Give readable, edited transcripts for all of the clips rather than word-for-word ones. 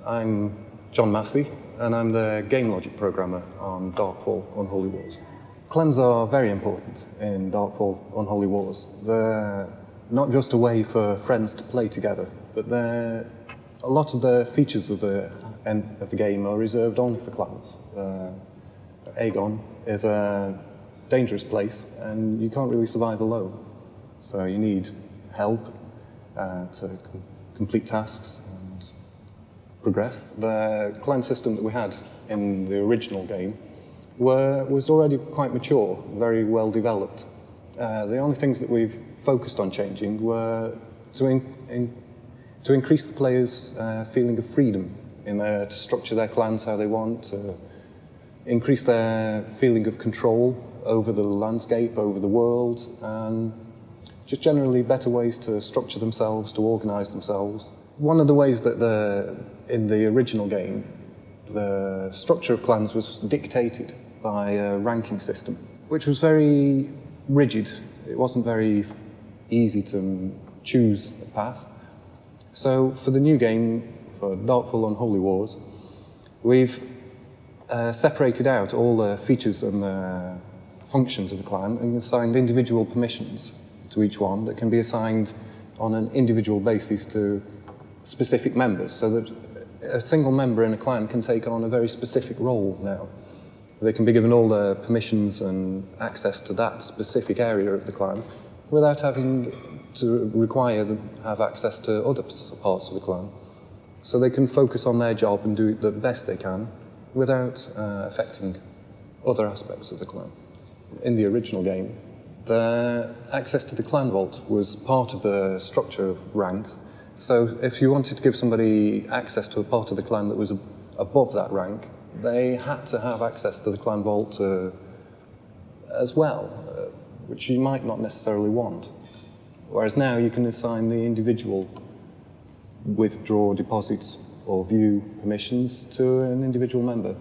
I'm John Massey, and I'm the game logic programmer on Darkfall Unholy Wars. Clans are very important in Darkfall Unholy Wars. They're not just a way for friends to play together, but a lot of the features of the game are reserved only for clans. Aegon is a dangerous place, and you can't really survive alone. So you need help to complete tasks and progress. The clan system that we had in the original game was already quite mature, very well developed. The only things that we've focused on changing were to increase the players' feeling of freedom to structure their clans how they want, to increase their feeling of control over the landscape, over the world, and just generally better ways to structure themselves, to organize themselves. One of the ways that in the original game, the structure of clans was dictated by a ranking system, which was very rigid. It wasn't very easy to choose a path. So for the new game, for Darkfall Unholy Wars, we've separated out all the features and the functions of a clan and assigned individual permissions to each one that can be assigned on an individual basis to specific members, so that a single member in a clan can take on a very specific role now. They can be given all the permissions and access to that specific area of the clan without having to require them to have access to other parts of the clan. So they can focus on their job and do the best they can without affecting other aspects of the clan. In the original game, the access to the clan vault was part of the structure of ranks. So if you wanted to give somebody access to a part of the clan that was above that rank, they had to have access to the clan vault as well, which you might not necessarily want. Whereas now you can assign the individual withdraw deposits or view permissions to an individual member,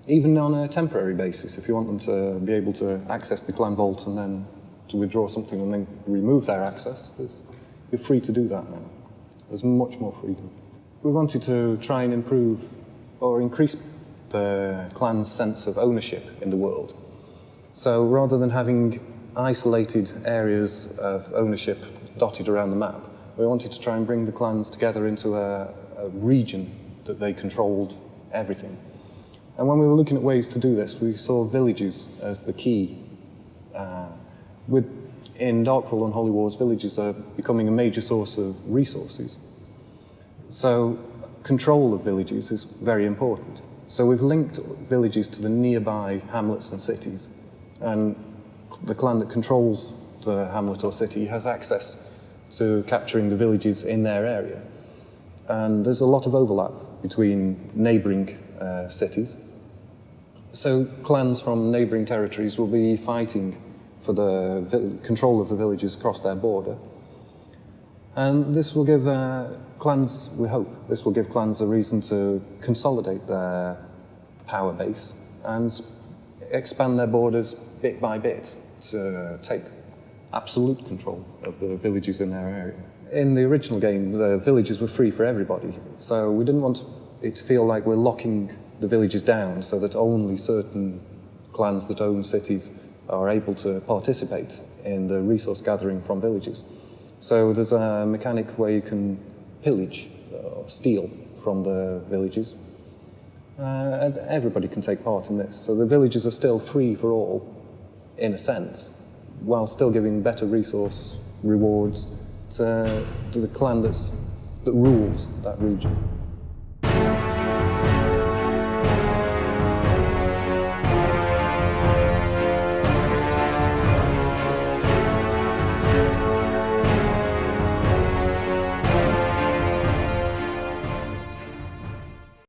even on a temporary basis. If you want them to be able to access the clan vault and then to withdraw something and then remove their access, you're free to do that now. There's much more freedom. We wanted to try and improve or increase the clan's sense of ownership in the world. So rather than having isolated areas of ownership dotted around the map, we wanted to try and bring the clans together into a region that they controlled everything. And when we were looking at ways to do this, we saw villages as the key. In Darkfall Unholy Wars, villages are becoming a major source of resources. So control of villages is very important. So we've linked villages to the nearby hamlets and cities. And the clan that controls the hamlet or city has access to capturing the villages in their area. And there's a lot of overlap between neighbouring cities. So clans from neighbouring territories will be fighting for the control of the villages across their border. And this will give clans, we hope, this will give clans a reason to consolidate their power base and expand their borders bit by bit to take absolute control of the villages in their area. In the original game, the villages were free for everybody, so we didn't want it to feel like we're locking the villages down so that only certain clans that own cities are able to participate in the resource gathering from villages. So there's a mechanic where you can pillage or steal from the villages, and everybody can take part in this. So the villages are still free for all, in a sense, while still giving better resource rewards to the clan that rules that region.